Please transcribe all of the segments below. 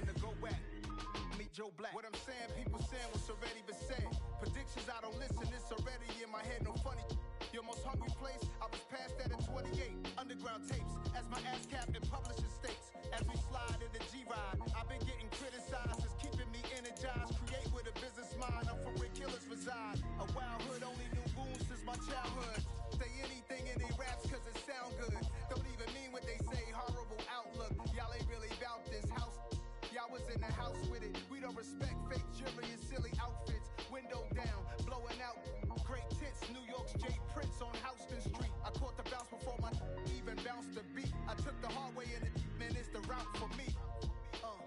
one to go back. Meet Joe Black. What I'm saying, people saying what's already been said. Predictions, I don't listen, it's already in my head, no funny. Your most hungry place, I was past that at 28. Underground tapes, as my ass cap in publishing states. As we slide in the G-Ride, I've been getting criticized, it's keeping me energized. Create with a business mind, I'm from where killers reside. A wild hood, only knew goons since my childhood. Say anything in they raps cause it sound good. Don't even mean what they say, horrible outlook. Y'all ain't really about this house. Y'all was in the house with it. We don't respect fake jewelry and silly outfits. Window down, blowing out great tits. New York's J. Prince on Houston Street. I caught the bounce before my even bounced the beat. I took the hard way in it, man, it's the route for me.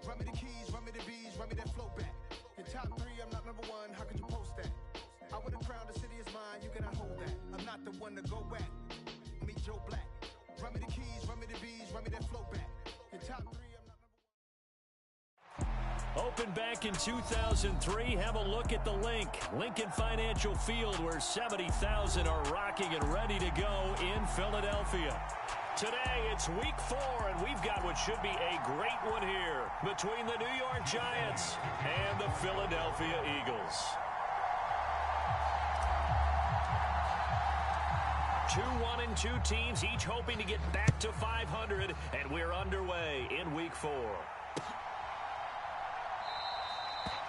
Run me the keys, run me the bees, run me that flow back. Your top three, I'm not number one, how could you post that? I would've crowned the city is mine, you cannot hold that. I'm not the one to go back. Meet Joe Black. Run me the keys, run me the bees, run me that flow back. Your top three, I'm not number one. Opened back in 2003. Have a look at the link. Lincoln Financial Field, where 70,000 are rocking and ready to go in Philadelphia. Today, it's week 4, and we've got what should be a great one here between the New York Giants and the Philadelphia Eagles. 2-1-2 teams, each hoping to get back to 500, and we're underway in week 4.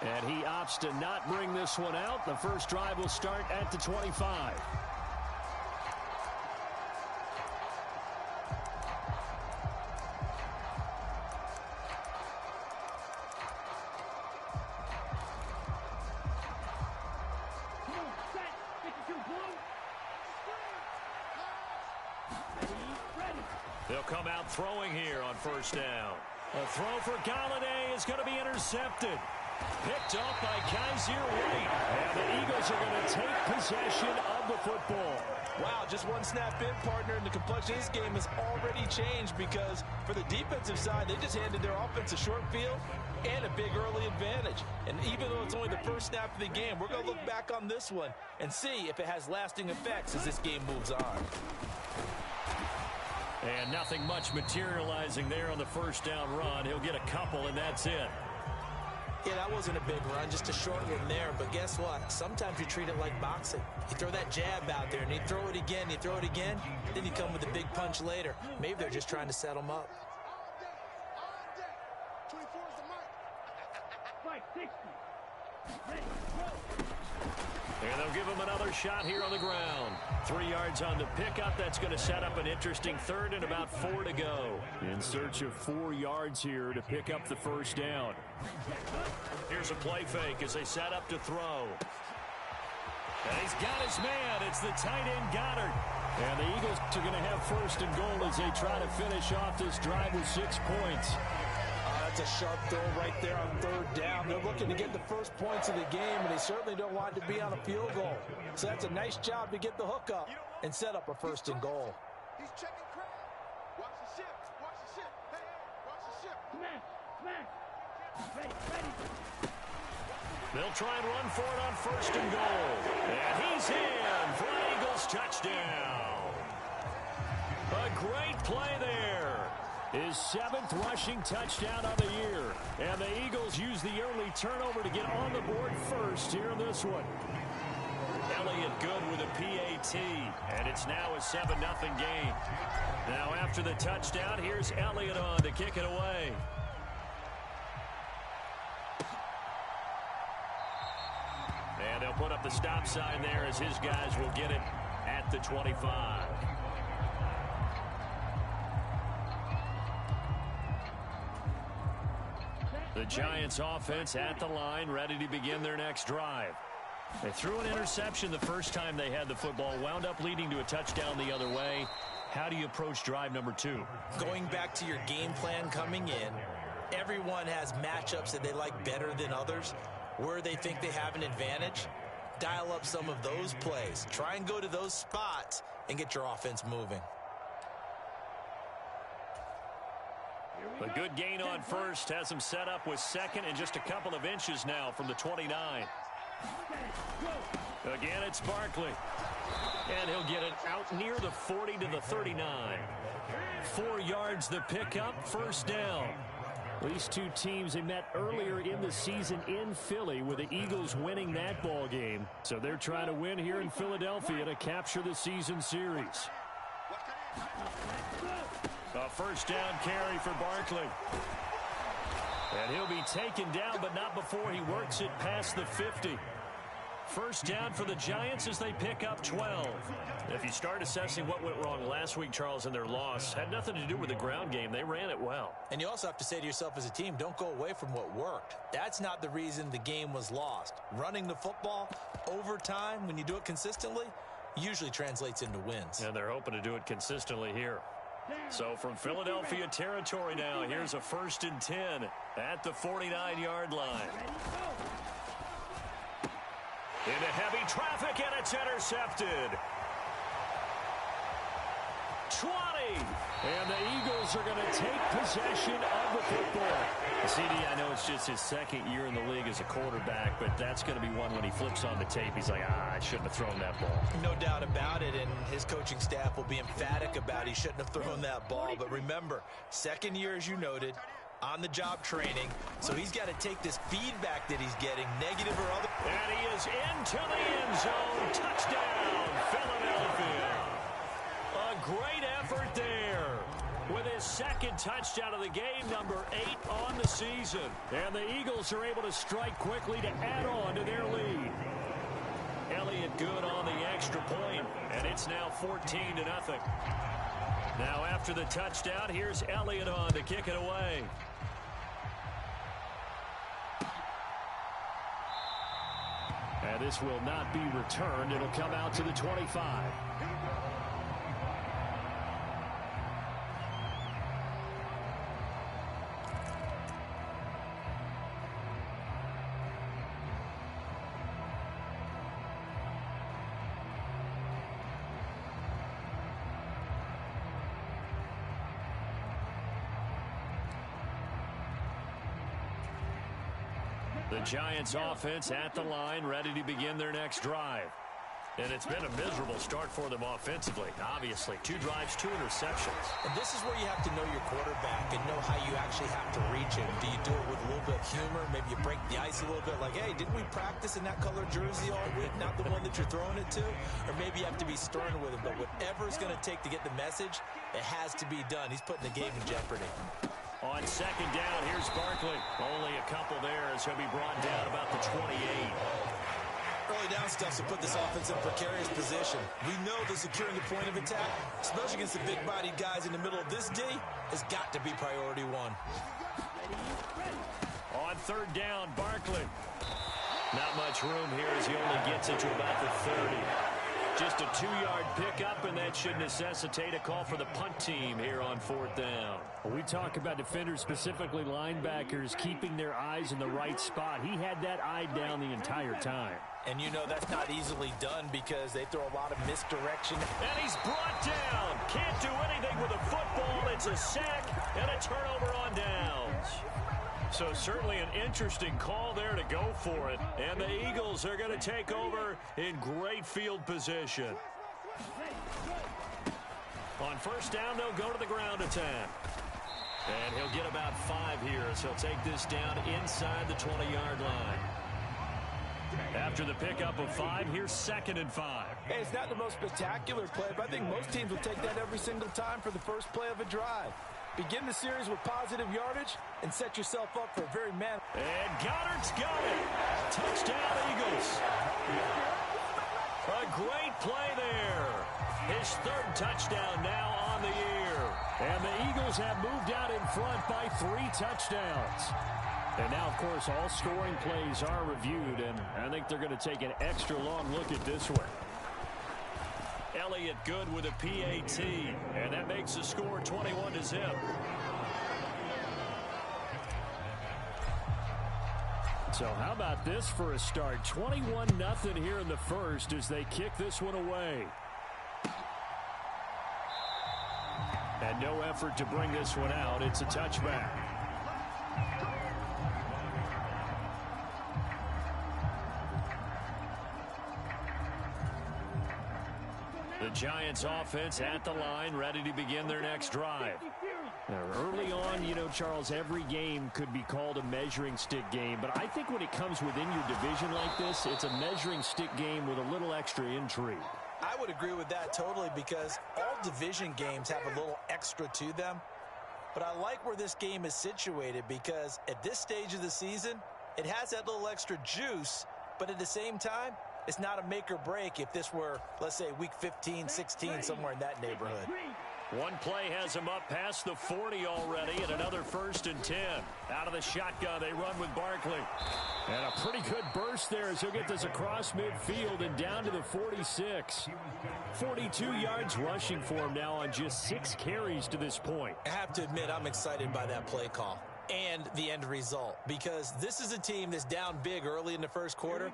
And he opts to not bring this one out. The first drive will start at the 25. They'll come out throwing here on first down. A throw for Galladay is going to be intercepted. Picked up by Kaiser White. And the Eagles are going to take possession of the football. Wow, just one snap in, partner, and the complexion of this game has already changed because for the defensive side, they just handed their offense a short field and a big early advantage. And even though it's only the first snap of the game, we're going to look back on this one and see if it has lasting effects as this game moves on. And nothing much materializing there on the first down run. He'll get a couple, and that's it. Yeah, that wasn't a big run, just a short one there. But guess what? Sometimes you treat it like boxing. You throw that jab out there, and you throw it again, then you come with a big punch later. Maybe they're just trying to set them up. 24 is the mark. Fight 60. Ready, go. And they'll give him another shot here on the ground. 3 yards on the pickup. That's going to set up an interesting third and about 4 to go. In search of 4 yards here to pick up the first down. Here's a play fake as they set up to throw. And he's got his man. It's the tight end Goddard. And the Eagles are going to have first and goal as they try to finish off this drive with 6 points. That's a sharp throw right there on third down. They're looking to get the first points of the game, and they certainly don't want to be on a field goal. So that's a nice job to get the hook up and set up a first and goal. He's checking crowd. Watch the ship. Watch the ship. Hey, watch the ship. Smash, smash. Ready. They'll try and run for it on first and goal. And he's in for an Eagles touchdown. A great play there. His 7th rushing touchdown of the year. And the Eagles use the early turnover to get on the board first here in this one. Elliott good with a PAT. And it's now a 7-0 game. Now after the touchdown, here's Elliott on to kick it away. And they'll put up the stop sign there as his guys will get it at the 25. The Giants offense at the line, ready to begin their next drive. They threw an interception the first time they had the football, wound up leading to a touchdown the other way. How do you approach drive number 2? Going back to your game plan coming in, everyone has matchups that they like better than others, where they think they have an advantage. Dial up some of those plays. Try and go to those spots and get your offense moving. A good gain on first has him set up with second and just a couple of inches now from the 29. Again, it's Barkley. And he'll get it out near the 40 to the 39. 4 yards the pickup, first down. These two teams, they met earlier in the season in Philly with the Eagles winning that ball game. So they're trying to win here in Philadelphia to capture the season series. A first down carry for Barkley. And he'll be taken down, but not before he works it past the 50. First down for the Giants as they pick up 12. If you start assessing what went wrong last week, Charles, in their loss, had nothing to do with the ground game. They ran it well. And you also have to say to yourself as a team, don't go away from what worked. That's not the reason the game was lost. Running the football over time, when you do it consistently, usually translates into wins. And they're hoping to do it consistently here. So from Philadelphia territory now, here's a 1st and 10 at the 49-yard line. Into heavy traffic, and it's intercepted. 20. And the Eagles are going to take possession of the football. CD, I know it's just his second year in the league as a quarterback, but that's going to be one when he flips on the tape. He's like, I shouldn't have thrown that ball. No doubt about it, and his coaching staff will be emphatic about he shouldn't have thrown that ball. But remember, second year, as you noted, on-the-job training, so he's got to take this feedback that he's getting, negative or other. And he is into the end zone. Touchdown, Philadelphia. A great effort there with his second touchdown of the game, number 8 on the season. And the Eagles are able to strike quickly to add on to their lead. Elliott good on the extra point, and it's now 14-0. Now after the touchdown, here's Elliott on to kick it away. And this will not be returned. It'll come out to the 25. The Giants offense at the line, ready to begin their next drive. And it's been a miserable start for them offensively, obviously. 2 drives, 2 interceptions. And this is where you have to know your quarterback and know how you actually have to reach him. Do you do it with a little bit of humor? Maybe you break the ice a little bit, like, hey, didn't we practice in that color jersey all week, not the one that you're throwing it to? Or maybe you have to be stern with him. But whatever it's going to take to get the message, it has to be done. He's putting the game in jeopardy. On second down, here's Barkley. Only a couple there as he'll be brought down about the 28. Early down stuff to put this offense in a precarious position. We know that securing the point of attack, especially against the big-bodied guys in the middle of this D, has got to be priority 1. On third down, Barkley. Not much room here as he only gets it to about the 30. Just a 2-yard pickup, and that should necessitate a call for the punt team here on 4th down. We talk about defenders, specifically linebackers, keeping their eyes in the right spot. He had that eye down the entire time. And you know that's not easily done because they throw a lot of misdirection. And he's brought down. Can't do anything with a football. It's a sack and a turnover on downs. So certainly an interesting call there to go for it. And the Eagles are going to take over in great field position. On first down, they'll go to the ground attack. And he'll get about 5 here as he'll take this down inside the 20-yard line. After the pickup of 5, here's 2nd and 5. Hey, it's not the most spectacular play, but I think most teams will take that every single time for the first play of a drive. Begin the series with positive yardage and set yourself up for a very man. And Goddard's got it. Touchdown, Eagles. A great play there. His 3rd touchdown now on the year. And the Eagles have moved out in front by 3 touchdowns. And now, of course, all scoring plays are reviewed, and I think they're going to take an extra long look at this one. Elliott good with a PAT, and that makes the score 21-0. So how about this for a start? 21-0 here in the first as they kick this one away. And no effort to bring this one out. It's a touchback. The Giants offense at the line, ready to begin their next drive. Now, early on, you know, Charles, every game could be called a measuring stick game. But I think when it comes within your division like this, it's a measuring stick game with a little extra intrigue. I would agree with that totally because all division games have a little extra to them. But I like where this game is situated because at this stage of the season, it has that little extra juice. But at the same time, it's not a make or break if this were, let's say, week 15, 16, somewhere in that neighborhood. One play has him up past the 40 already, and another 1st and 10. Out of the shotgun, they run with Barkley. And a pretty good burst there as he'll get this across midfield and down to the 46. 42 yards rushing for him now on just 6 carries to this point. I have to admit, I'm excited by that play call and the end result because this is a team that's down big early in the first quarter.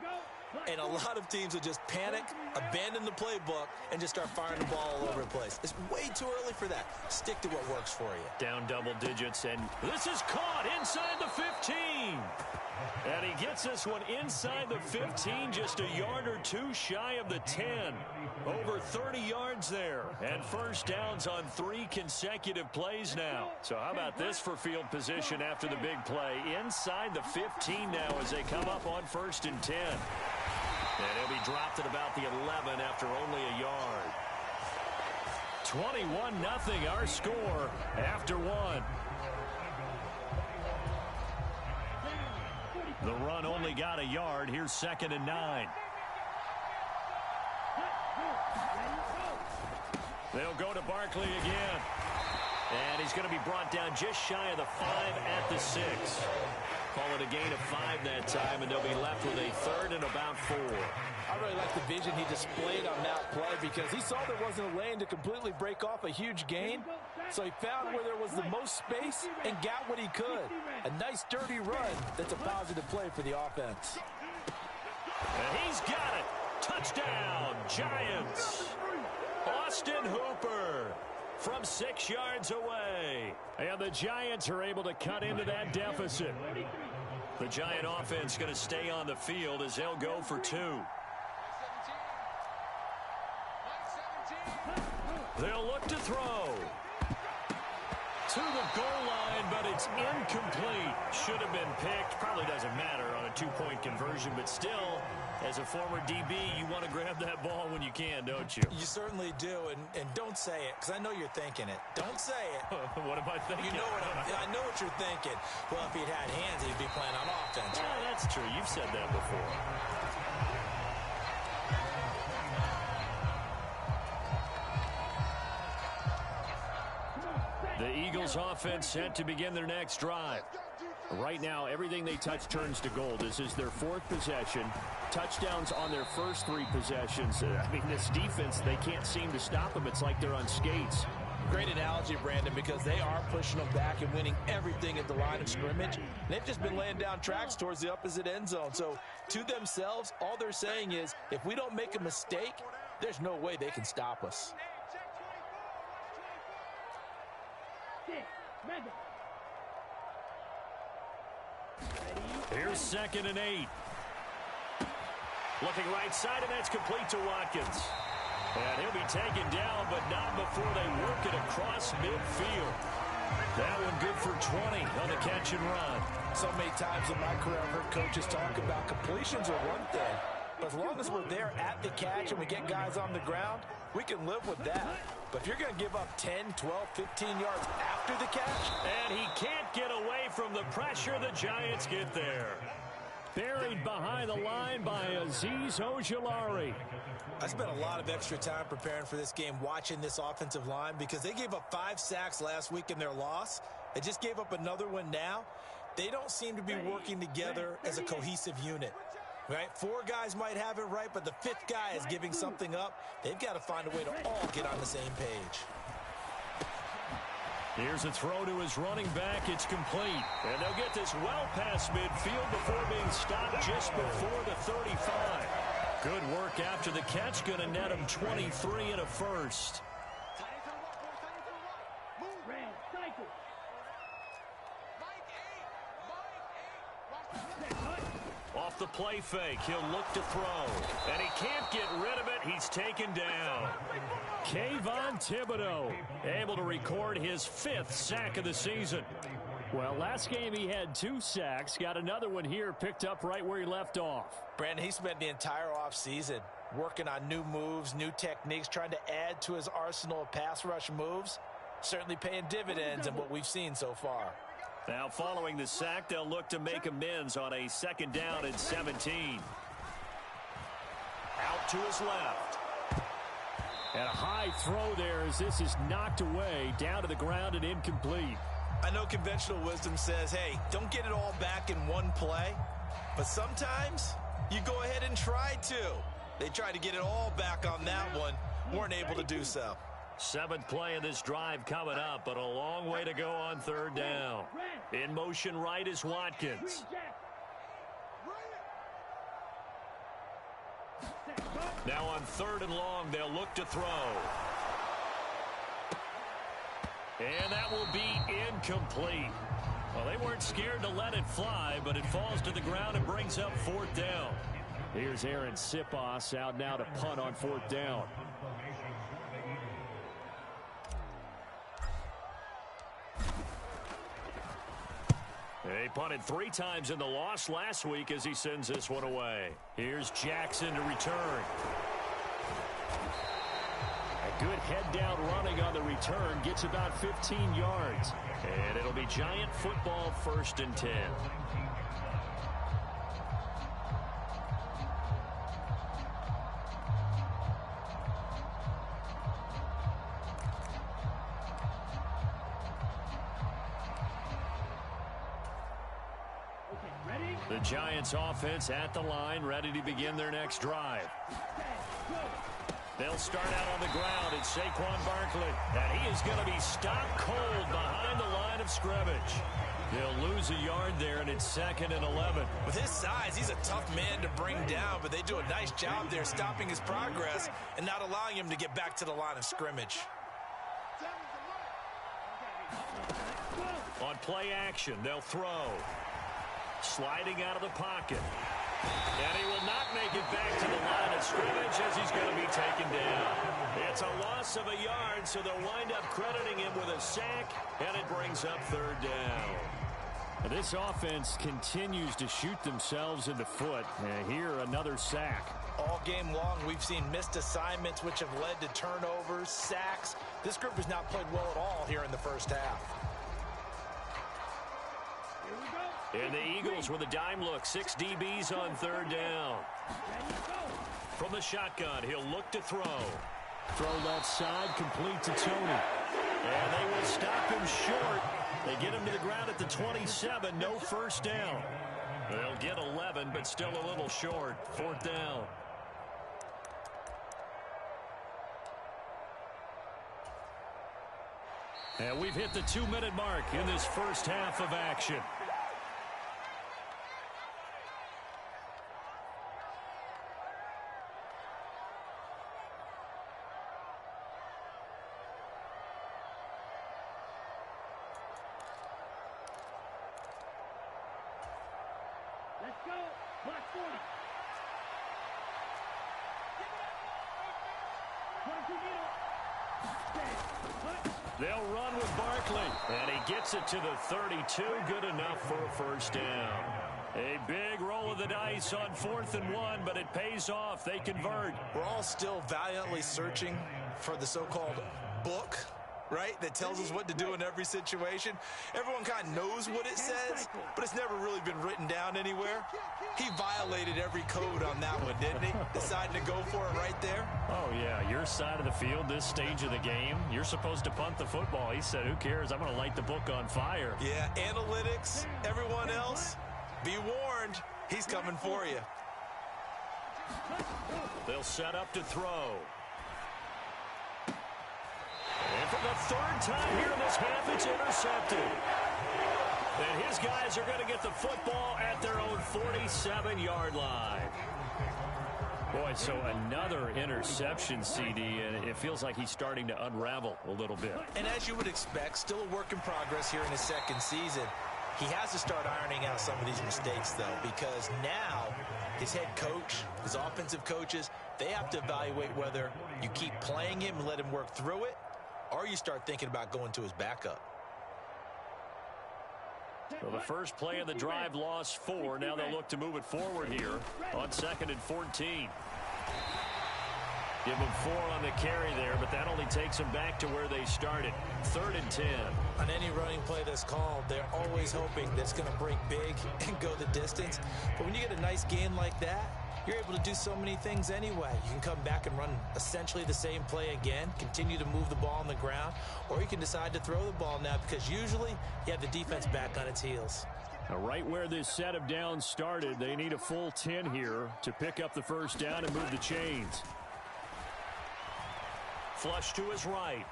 And a lot of teams will just panic, abandon the playbook, and just start firing the ball all over the place. It's way too early for that. Stick to what works for you. Down double digits, and this is caught inside the 15. And he gets this one inside the 15, just a yard or two shy of the 10. Over 30 yards there. And first downs on 3 consecutive plays now. So how about this for field position after the big play? Inside the 15 now as they come up on 1st and 10. And he'll be dropped at about the 11 after only a yard. 21-0 our score after 1. The run only got a yard. Here's 2nd and 9. They'll go to Barkley again. And he's going to be brought down just shy of the 5 at the 6. Call it a gain of 5 that time, and they'll be left with a 3rd and about 4. I really like the vision he displayed on that play because he saw there wasn't a lane to completely break off a huge gain. So he found where there was the most space and got what he could. A nice, dirty run that's a positive play for the offense. And he's got it. Touchdown, Giants. Austin Hooper from 6 yards away. And the Giants are able to cut into that deficit. The Giant offense going to stay on the field as they'll go for 2. They'll look to throw. To the goal line, but it's incomplete. Should have been picked. Probably doesn't matter on a 2-point conversion, but still, as a former DB, you want to grab that ball when you can, don't you? You certainly do, and don't say it, because I know you're thinking it. Don't say it. What am I thinking? You know I know what you're thinking. Well, if he'd had hands, he'd be playing on offense. Yeah, that's true. You've said that before. The Eagles offense set to begin their next drive. Right now, everything they touch turns to gold. This is their 4th possession. Touchdowns on their first 3 possessions. I mean, this defense, they can't seem to stop them. It's like they're on skates. Great analogy, Brandon, because they are pushing them back and winning everything at the line of scrimmage. They've just been laying down tracks towards the opposite end zone. So, to themselves, all they're saying is, if we don't make a mistake, there's no way they can stop us. Here's 2nd and 8. Looking right side, and that's complete to Watkins. And he'll be taken down, but not before they work it across midfield. That one good for 20 on the catch and run. So many times in my career, I've heard coaches talk about completions are one thing. But as long as we're there at the catch and we get guys on the ground, we can live with that. But if you're going to give up 10, 12, 15 yards after the catch. And he can't get away from the pressure. The Giants get there. Buried behind the line by Azeez Ojulari. I spent a lot of extra time preparing for this game watching this offensive line because they gave up 5 sacks last week in their loss. They just gave up another one now. They don't seem to be working together as a cohesive unit. Right? 4 guys might have it right, but the 5th guy is giving something up. They've got to find a way to all get on the same page. Here's a throw to his running back. It's complete. And they'll get this well past midfield before being stopped just before the 35. Good work after the catch. Going to net him 23 and a first. Off the play fake, he'll look to throw. And he can't get rid of it. He's taken down. Kayvon Thibodeau able to record his 5th sack of the season. Well, last game he had 2 sacks. Got another one here, picked up right where he left off. Brandon, he spent the entire offseason working on new moves, new techniques, trying to add to his arsenal of pass rush moves. Certainly paying dividends in what we've seen so far. Now, following the sack, they'll look to make amends on a 2nd down and 17. Out to his left. And a high throw there as this is knocked away, down to the ground and incomplete. I know conventional wisdom says, hey, don't get it all back in one play. But sometimes you go ahead and try to. They tried to get it all back on that one. Weren't able to do so. 7th play of this drive coming up, but a long way to go on 3rd down. In motion right is Watkins. Now on 3rd and long, they'll look to throw. And that will be incomplete. Well, they weren't scared to let it fly, but it falls to the ground and brings up 4th down. Here's Aaron Sipos out now to punt on 4th down. They punted 3 times in the loss last week as he sends this one away. Here's Jackson to return. A good head-down running on the return. Gets about 15 yards. And it'll be Giant football 1st and 10. The Giants offense at the line, ready to begin their next drive. They'll start out on the ground. It's Saquon Barkley. And he is going to be stopped cold behind the line of scrimmage. They'll lose a yard there, and it's 2nd and 11. With his size, he's a tough man to bring down, but they do a nice job there stopping his progress and not allowing him to get back to the line of scrimmage. On play action, they'll throw. Sliding out of the pocket. And he will not make it back to the line of scrimmage as he's going to be taken down. It's a loss of a yard, so they'll wind up crediting him with a sack, and it brings up 3rd down. This offense continues to shoot themselves in the foot. Here, another sack. All game long, we've seen missed assignments, which have led to turnovers, sacks. This group has not played well at all here in the 1st half. And the Eagles with a dime look. 6 DBs on 3rd down. From the shotgun, he'll look to throw. Throw left side, complete to Tony. And they will stop him short. They get him to the ground at the 27. No 1st down. They'll get 11, but still a little short. 4th down. And we've hit the 2-minute mark in this 1st half of action. Let's go. Block 40. 22 meter. They'll run with Barkley. And he gets it to the 32. Good enough for a 1st down. A big roll of the dice on 4th and 1, but it pays off. They convert. We're all still valiantly searching for the so-called book, right, that tells us what to do in every situation. Everyone kind of knows what it says, but it's never really been written down anywhere. He violated every code on that one, didn't he? Deciding to go for it right there. Oh, yeah, your side of the field, this stage of the game, you're supposed to punt the football. He said, who cares? I'm going to light the book on fire. Yeah, analytics, everyone else, be warned, he's coming for you. They'll set up to throw. And for the 3rd time here in this half, it's intercepted. And his guys are going to get the football at their own 47-yard line. Boy, so another interception, CD, and it feels like he's starting to unravel a little bit. And as you would expect, still a work in progress here in his 2nd season. He has to start ironing out some of these mistakes, though, because now his head coach, his offensive coaches, they have to evaluate whether you keep playing him and let him work through it, or you start thinking about going to his backup. So the first play of the drive lost 4. Now they'll look to move it forward here on 2nd and 14. Give them 4 on the carry there, but that only takes them back to where they started. 3rd and 10. On any running play that's called, they're always hoping that it's going to break big and go the distance. But when you get a nice gain like that, you're able to do so many things anyway. You can come back and run essentially the same play again, continue to move the ball on the ground, or you can decide to throw the ball now because usually you have the defense back on its heels. Now, right where this set of downs started, they need a full 10 here to pick up the first down and move the chains. Flush to his right.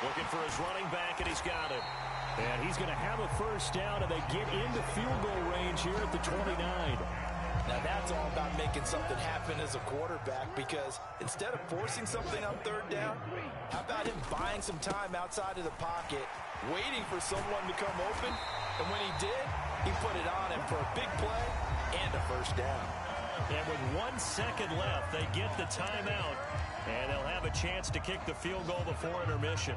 Looking for his running back, and he's got it. And he's going to have a first down, and they get into field goal range here at the 29. Now that's all about making something happen as a quarterback, because instead of forcing something on 3rd down, how about him buying some time outside of the pocket, waiting for someone to come open, and when he did, he put it on him for a big play and a first down. And with 1 second left, they get the timeout, and they'll have a chance to kick the field goal before intermission.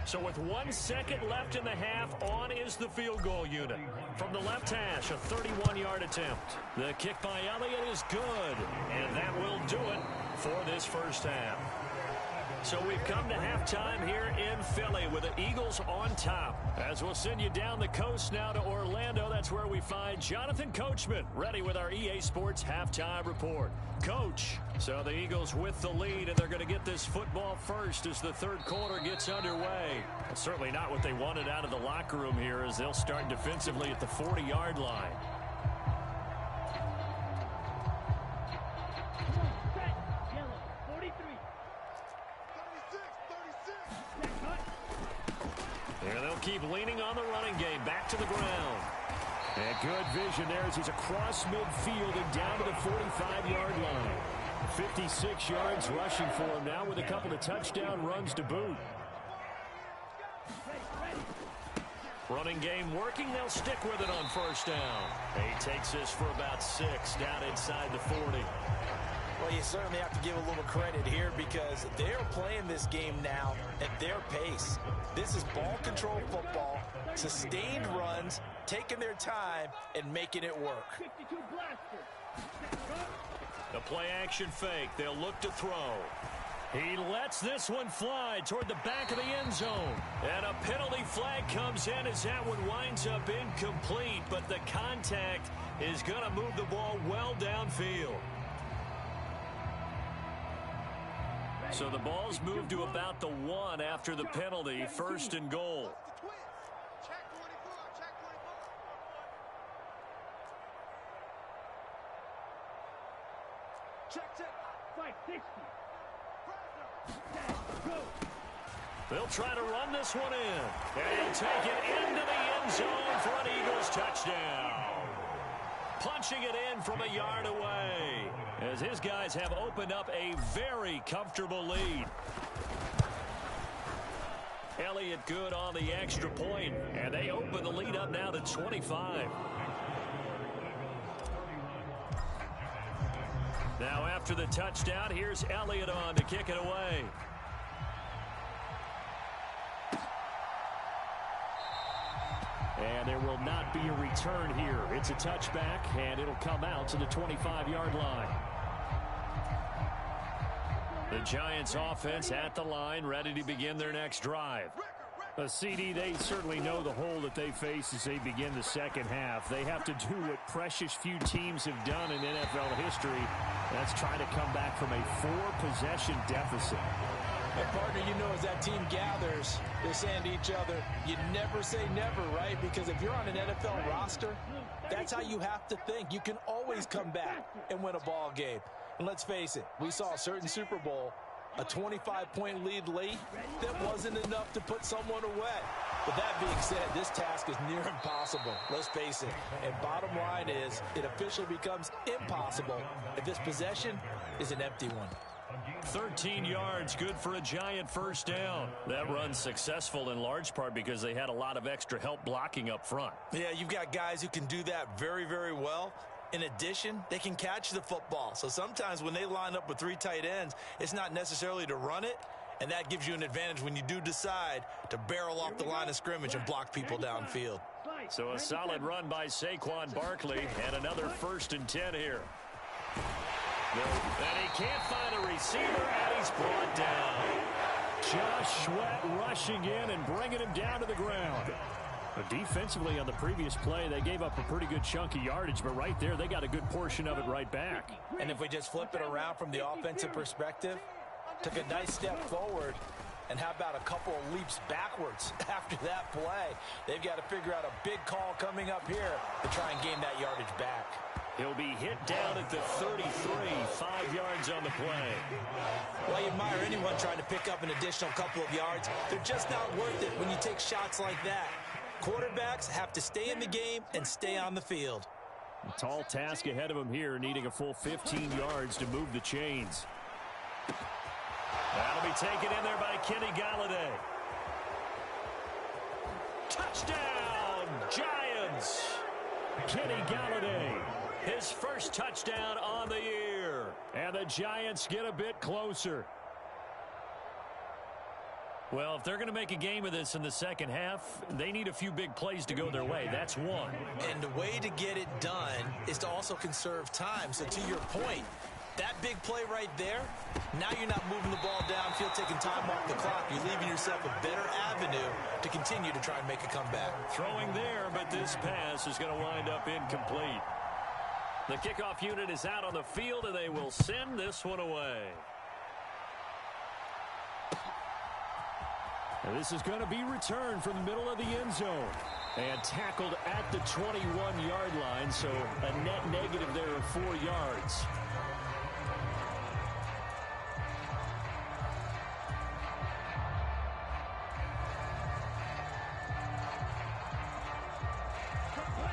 So with 1 second left in the half, on is the field goal unit. From the left hash, a 31-yard attempt. The kick by Elliott is good, and that will do it for this first half. So we've come to halftime here in Philly with the Eagles on top. As we'll send you down the coast now to Orlando, that's where we find Jonathan Coachman ready with our EA Sports halftime report. Coach, so the Eagles with the lead, and they're going to get this football first as the 3rd quarter gets underway. Well, certainly not what they wanted out of the locker room here, as they'll start defensively at the 40-yard line. And they'll keep leaning on the running game. Back to the ground. And good vision there as he's across midfield and down to the 45-yard line. 56 yards rushing for him now with a couple of touchdown runs to boot. Running game working. They'll stick with it on first down. He takes this for about 6 down inside the 40. Well, you certainly have to give a little credit here because they're playing this game now at their pace. This is ball control football, sustained runs, taking their time, and making it work. The play action fake. They'll look to throw. He lets this one fly toward the back of the end zone. And a penalty flag comes in as that one winds up incomplete, but the contact is going to move the ball well downfield. So the ball's moved to about the 1 after the penalty, 1st and goal. They'll try to run this one in. And he'll take it into the end zone for an Eagles touchdown. Punching it in from a yard away, as his guys have opened up a very comfortable lead. Elliott good on the extra point, and they open the lead up now to 25. Now after the touchdown, here's Elliott on to kick it away. And there will not be a return here. It's a touchback, and it'll come out to the 25-yard line. The Giants offense at the line, ready to begin their next drive. CD, they certainly know the hole that they face as they begin the second half. They have to do what precious few teams have done in NFL history. That's try to come back from a 4-possession deficit. And partner, you know, as that team gathers, they're saying to each other, you never say never, right? Because if you're on an NFL roster, that's how you have to think. You can always come back and win a ball game. And let's face it, we saw a certain Super Bowl, a 25-point lead late, that wasn't enough to put someone away. But that being said, this task is near impossible. Let's face it. And bottom line is, it officially becomes impossible if this possession is an empty one. 13 yards, good for a Giant first down. That run's successful in large part because they had a lot of extra help blocking up front. Yeah, you've got guys who can do that very, very well. In addition, they can catch the football. So sometimes when they line up with 3 tight ends, it's not necessarily to run it, and that gives you an advantage when you do decide to barrel off the line of scrimmage and block people downfield. So a solid run by Saquon Barkley and another 1st and 10 here. And he can't find a receiver, and he's brought down. Josh Sweat rushing in and bringing him down to the ground. But defensively on the previous play, they gave up a pretty good chunk of yardage, but right there, they got a good portion of it right back. And if we just flip it around from the offensive perspective, took a nice step forward, and how about a couple of leaps backwards after that play? They've got to figure out a big call coming up here to try and gain that yardage back. He'll be hit down at the 33, 5 yards on the play. Well, you admire anyone trying to pick up an additional couple of yards. They're just not worth it when you take shots like that. Quarterbacks have to stay in the game and stay on the field. A tall task ahead of him here, needing a full 15 yards to move the chains. That'll be taken in there by Kenny Galladay. Touchdown, Giants! Kenny Galladay, his first touchdown on the year. And the Giants get a bit closer. Well, if they're going to make a game of this in the second half, they need a few big plays to go their way. That's one. And the way to get it done is to also conserve time. So to your point, that big play right there, now you're not moving the ball downfield, taking time off the clock. You're leaving yourself a better avenue to continue to try and make a comeback. Throwing there, but this pass is going to wind up incomplete. The kickoff unit is out on the field, and they will send this one away. And this is going to be returned from the middle of the end zone. And tackled at the 21-yard line, so a net negative there of 4 yards.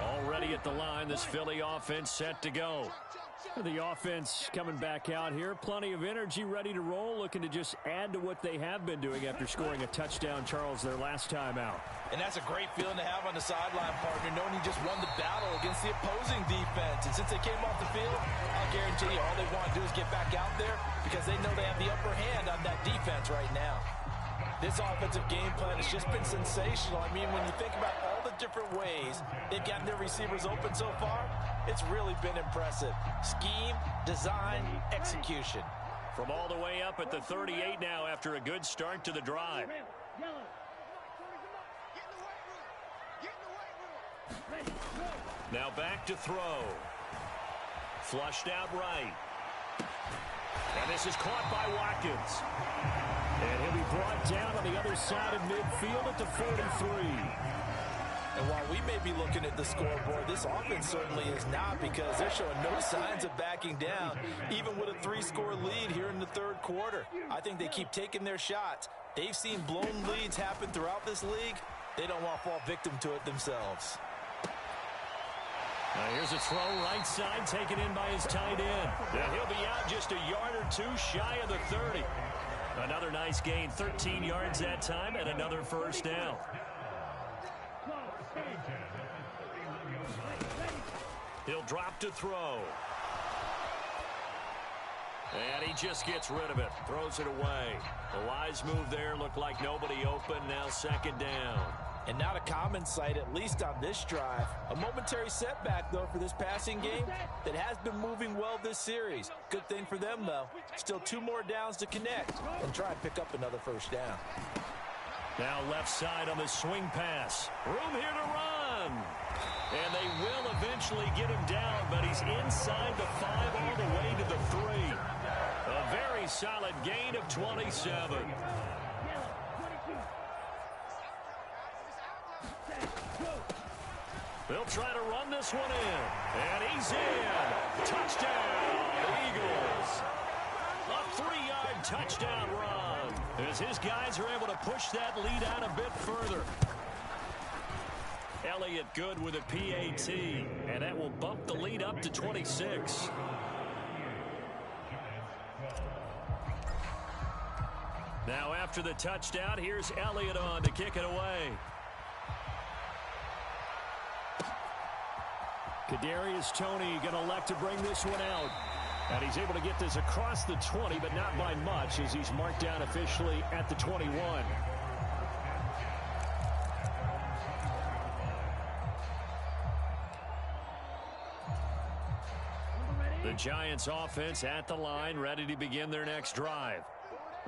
Already at the line, this Philly offense set to go. The offense coming back out here. Plenty of energy, ready to roll, looking to just add to what they have been doing after scoring a touchdown, Charles, their last time out. And that's a great feeling to have on the sideline, partner, knowing you just won the battle against the opposing defense. And since they came off the field, I'll guarantee you all they want to do is get back out there because they know they have the upper hand on that defense right now. This offensive game plan has just been sensational. I mean, when you think about all the different ways they've gotten their receivers open so far, it's really been impressive. Scheme, design, execution. From all the way up at the 38 now after a good start to the drive. Now back to throw. Flushed out right. And this is caught by Watkins. And he'll be brought down on the other side of midfield at the 43. And while we may be looking at the scoreboard, this offense certainly is not because they're showing no signs of backing down, even with a 3-score lead here in the third quarter. I think they keep taking their shots. They've seen blown leads happen throughout this league. They don't want to fall victim to it themselves. Now here's a throw right side taken in by his tight end. And he'll be out just a yard or two shy of the 30. Another nice gain, 13 yards that time, and another first down. He'll drop to throw. And he just gets rid of it, throws it away. The wise move there, looked like nobody open, now second down. And not a common sight, at least on this drive. A momentary setback, though, for this passing game that has been moving well this series. Good thing for them, though. Still 2 more downs to connect and try and pick up another first down. Now left side on the swing pass. Room here to run. And they will eventually get him down, but he's inside the 5 all the way to the 3. A very solid gain of 27. They'll try to run this one in. And he's in. Touchdown, Eagles. A 3-yard touchdown run as his guys are able to push that lead out a bit further. Elliott good with a PAT, and that will bump the lead up to 26. Now after the touchdown, here's Elliott on to kick it away. Kadarius Toney going to elect to bring this one out. And he's able to get this across the 20, but not by much, as he's marked down officially at the 21. The Giants offense at the line, ready to begin their next drive.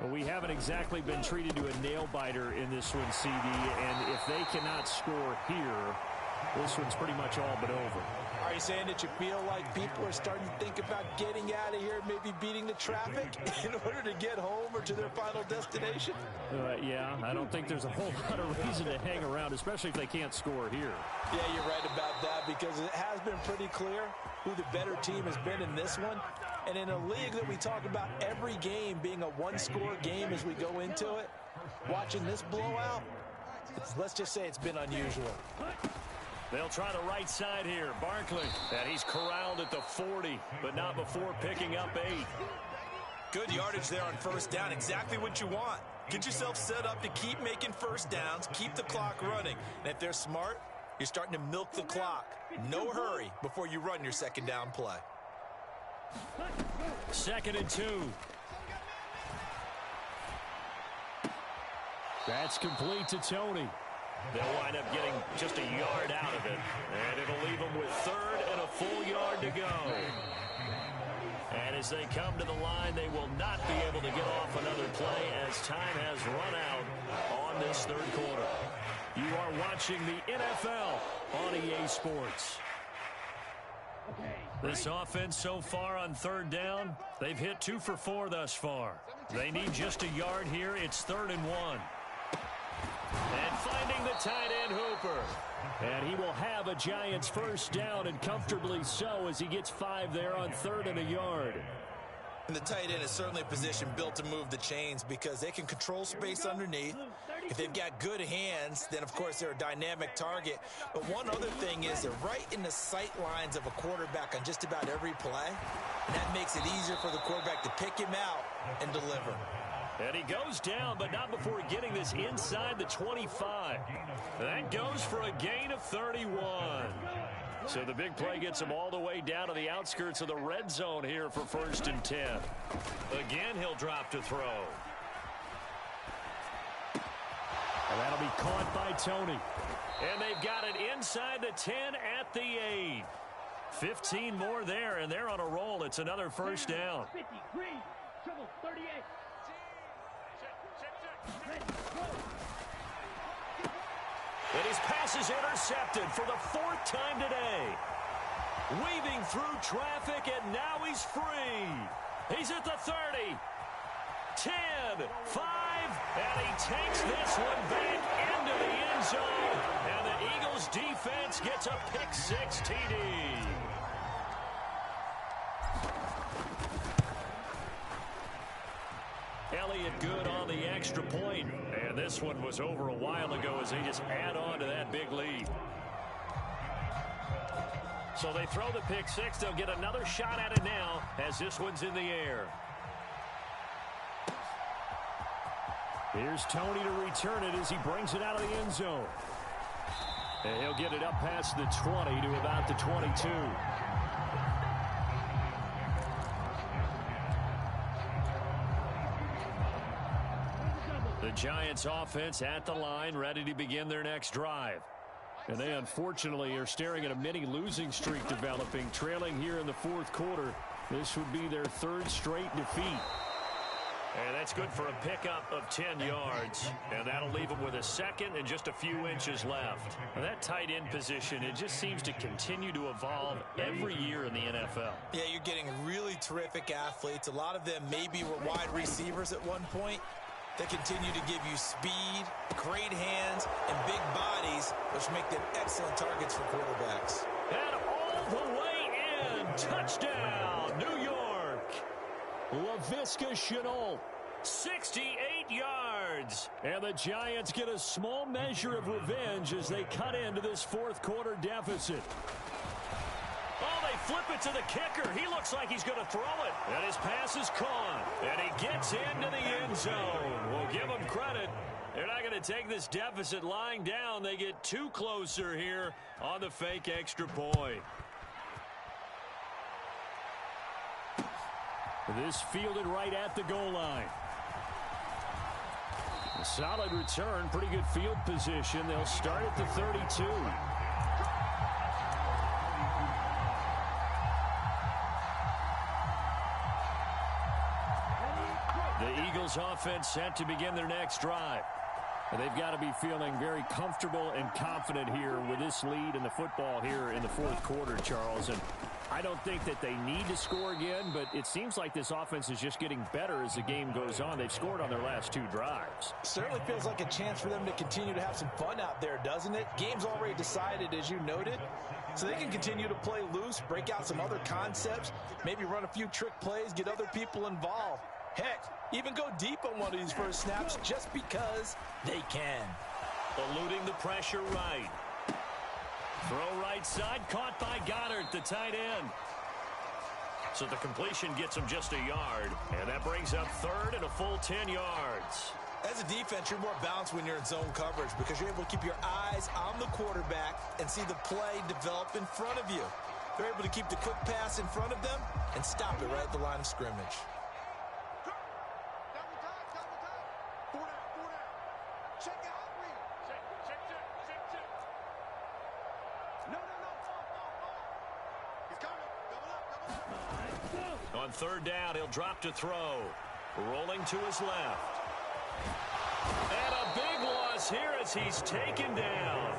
Well, we haven't exactly been treated to a nail-biter in this one, CD, and if they cannot score here, this one's pretty much all but over. Are you saying that you feel like people are starting to think about getting out of here, maybe beating the traffic in order to get home or to their final destination? Yeah, I don't think there's a whole lot of reason to hang around, especially if they can't score here. Yeah, you're right about that, because it has been pretty clear who the better team has been in this one. And in a league that we talk about every game being a one-score game as we go into it, watching this blowout, let's just say it's been unusual. They'll try the right side here. Barkley, and he's corralled at the 40, but not before picking up 8. Good yardage there on first down. Exactly what you want. Get yourself set up to keep making first downs, keep the clock running. And if they're smart, you're starting to milk the clock. No hurry before you run your second down play. 2nd and 2. That's complete to Toney. They'll wind up getting just a yard out of it, and it'll leave them with 3rd and a full yard to go. And as they come to the line, they will not be able to get off another play as time has run out on this 3rd quarter. You are watching the NFL on EA Sports. This offense so far on 3rd down, they've hit 2 for 4 thus far. They need just a yard here. It's 3rd and 1. And finding the tight end Hooper. And he will have a Giants first down, and comfortably so, as he gets 5 there on 3rd and a yard. And the tight end is certainly a position built to move the chains because they can control space underneath. If they've got good hands, then of course they're a dynamic target. But one other thing is they're right in the sight lines of a quarterback on just about every play. And that makes it easier for the quarterback to pick him out and deliver. And he goes down, but not before getting this inside the 25. That goes for a gain of 31. So the big play gets him all the way down to the outskirts of the red zone here for 1st and 10. Again, he'll drop to throw. And that'll be caught by Toney. And they've got it inside the 10 at the 8. 15 more there, and they're on a roll. It's another first down. 50, green, trouble, 38. And his pass is intercepted for the 4th time today. Weaving through traffic, and now he's free. He's at the 30. 10, 5, and he takes this one back into the end zone. And the Eagles defense gets a pick-6 TD. Elliott good on the extra point. And this one was over a while ago as they just add on to that big lead. So they throw the pick-6. They'll get another shot at it now as this one's in the air. Here's Toney to return it as he brings it out of the end zone. And he'll get it up past the 20 to about the 22. The Giants offense at the line, ready to begin their next drive. And they unfortunately are staring at a mini losing streak developing, trailing here in the 4th quarter. This would be their 3rd straight defeat. And that's good for a pickup of 10 yards. And that'll leave them with a 2nd and just a few inches left. Now that tight end position, it just seems to continue to evolve every year in the NFL. Yeah, you're getting really terrific athletes. A lot of them maybe were wide receivers at one point. They continue to give you speed, great hands, and big bodies, which make them excellent targets for quarterbacks. And all the way in, touchdown, New York. Laviska Shenault, 68 yards. And the Giants get a small measure of revenge as they cut into this 4th quarter deficit. Oh, they flip it to the kicker. He looks like he's going to throw it. And his pass is caught. And he gets into the end zone. We'll give him credit. They're not going to take this deficit lying down. They get two closer here on the fake extra point. This fielded right at the goal line. A solid return, pretty good field position. They'll start at the 32. The Eagles offense set to begin their next drive. And they've got to be feeling very comfortable and confident here with this lead in the football here in the fourth quarter, Charles. And I don't think that they need to score again, but it seems like this offense is just getting better as the game goes on. They've scored on their last two drives. Certainly feels like a chance for them to continue to have some fun out there, doesn't it? Game's already decided, as you noted, so they can continue to play loose, break out some other concepts, maybe run a few trick plays, get other people involved. Heck, even go deep on one of these first snaps just because they can. Eluding the pressure right. Throw right side, caught by Goddard, the tight end. So the completion gets him just a yard, and that brings up third and a full 10 yards. As a defense, you're more balanced when you're in zone coverage because you're able to keep your eyes on the quarterback and see the play develop in front of you. They're able to keep the quick pass in front of them and stop it right at the line of scrimmage. On third down, he'll drop to throw. Rolling to his left. And a big loss here as he's taken down.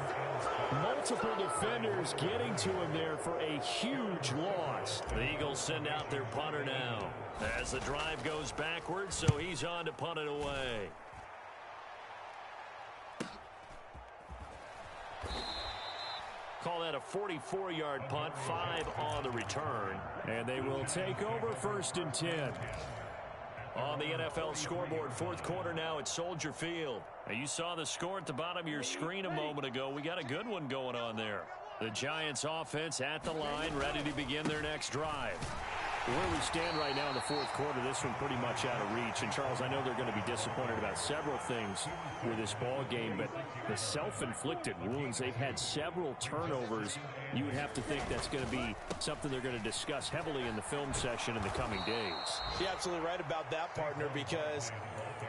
Multiple defenders getting to him there for a huge loss. The Eagles send out their punter now as the drive goes backwards, so he's on to punt it away. Call that a 44-yard punt, 5 on the return. And they will take over first and 10. On the NFL scoreboard, fourth quarter now at Soldier Field. Now, you saw the score at the bottom of your screen a moment ago. We got a good one going on there. The Giants offense at the line, ready to begin their next drive. Where we stand right now in the fourth quarter, this one pretty much out of reach. And, Charles, I know they're going to be disappointed about several things with this ball game, but the self-inflicted wounds, they've had several turnovers. You would have to think that's going to be something they're going to discuss heavily in the film session in the coming days. You're absolutely right about that, partner, because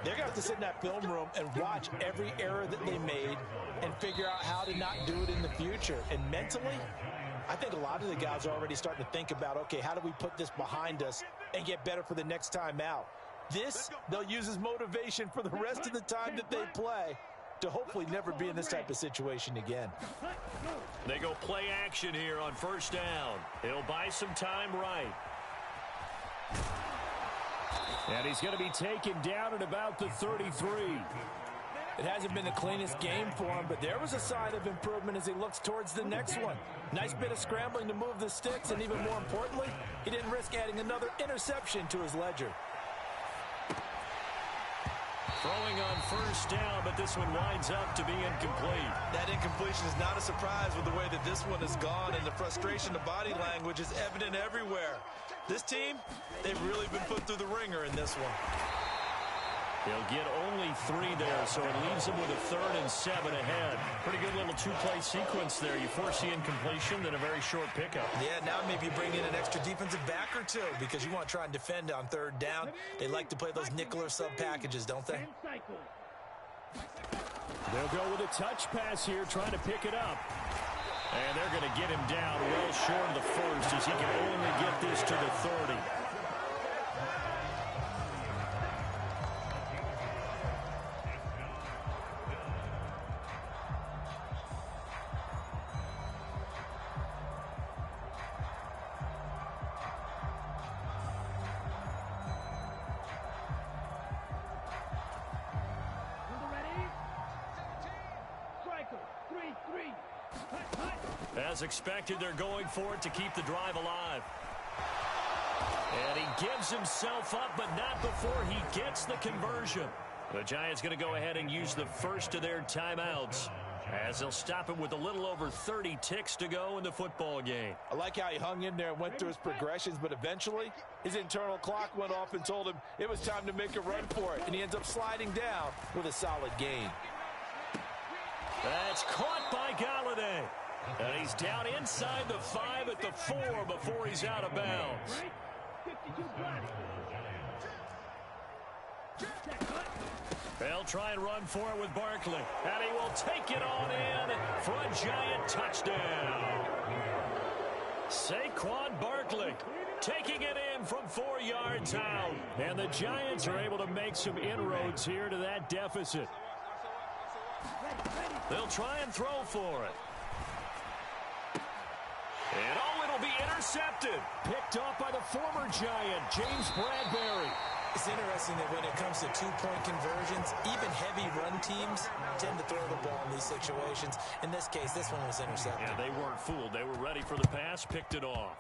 they're going to have to sit in that film room and watch every error that they made and figure out how to not do it in the future. And mentally, I think a lot of the guys are already starting to think about, okay, how do we put this behind us and get better for the next time out? This, they'll use as motivation for the rest of the time that they play to hopefully never be in this type of situation again. They go play action here on first down. He'll buy some time right. And he's going to be taken down at about the 33. It hasn't been the cleanest game for him, but there was a sign of improvement as he looks towards the next one. Nice bit of scrambling to move the sticks, and even more importantly, he didn't risk adding another interception to his ledger. Throwing on first down, but this one winds up to be incomplete. That incompletion is not a surprise with the way that this one has gone, and the frustration of body language is evident everywhere. This team, they've really been put through the ringer in this one. They'll get only 3 there, so it leaves them with a 3rd and 7 ahead. Pretty good little two-play sequence there. You foresee incompletion, then a very short pickup. Yeah, now maybe you bring in an extra defensive back or two because you want to try and defend on third down. They like to play those nickel or sub packages, don't they? They'll go with a touch pass here, trying to pick it up. And they're going to get him down well short of the first as he can only get this to the 30. As expected, they're going for it to keep the drive alive. And he gives himself up, but not before he gets the conversion. The Giants going to go ahead and use the first of their timeouts. As they'll stop him with a little over 30 ticks to go in the football game. I like how he hung in there and went through his progressions, but eventually his internal clock went off and told him it was time to make a run for it, and he ends up sliding down with a solid gain. That's caught by Galladay. And he's down inside the 5 at the 4 before he's out of bounds. They'll try and run for it with Barkley. And he will take it on in for a Giant touchdown. Saquon Barkley taking it in from 4 yards out. And the Giants are able to make some inroads here to that deficit. They'll try and throw for it. And it'll be intercepted. Picked off by the former Giant, James Bradbury. It's interesting that when it comes to two-point conversions, even heavy run teams tend to throw the ball in these situations. In this case, this one was intercepted. Yeah, they weren't fooled. They were ready for the pass, picked it off.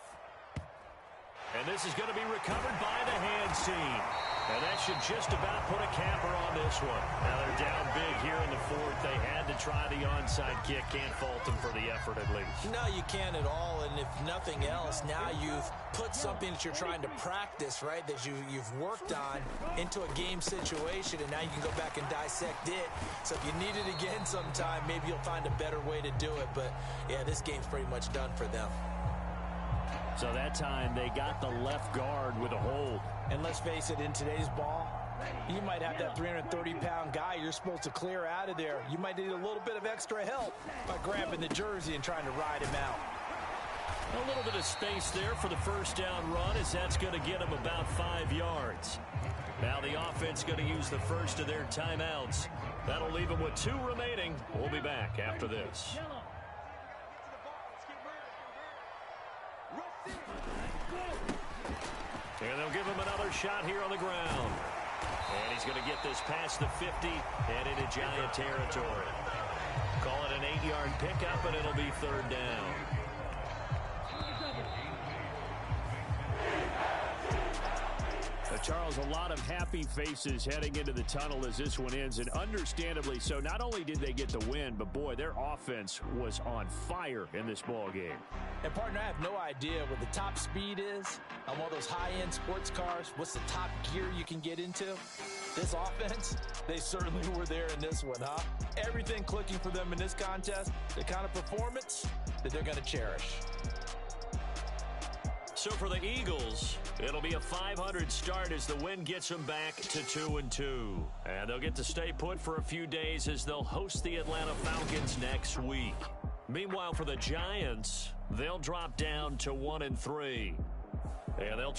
And this is going to be recovered by the hands team. And that should just about put a capper on this one. Now they're down big here in the 4th. They had to try the onside kick. Can't fault them for the effort at least. No, you can't at all. And if nothing else, now you've put something that you're trying to practice, right, that you've worked on into a game situation, and now you can go back and dissect it. So if you need it again sometime, maybe you'll find a better way to do it. But, yeah, this game's pretty much done for them. So that time they got the left guard with a hold. And let's face it, in today's ball, you might have that 330-pound guy you're supposed to clear out of there. You might need a little bit of extra help by grabbing the jersey and trying to ride him out. A little bit of space there for the first down run, as that's going to get him about 5 yards. Now the offense going to use the first of their timeouts. That'll leave them with 2 remaining. We'll be back after this. And they'll give him another shot here on the ground. And he's going to get this past the 50 and into Giant territory. Call it an 8-yard pickup, and it'll be 3rd down. Charles, a lot of happy faces heading into the tunnel as this one ends, and understandably so. Not only did they get the win, but boy, their offense was on fire in this ball game. And partner, I have no idea what the top speed is on one of those high-end sports cars. What's the top gear you can get into? This offense, they certainly were there in this one, huh? Everything clicking for them in this contest, the kind of performance that they're going to cherish. So for the Eagles, it'll be a 500 start as the win gets them back to 2-2. And they'll get to stay put for a few days as they'll host the Atlanta Falcons next week. Meanwhile, for the Giants, they'll drop down to 1-3. And they'll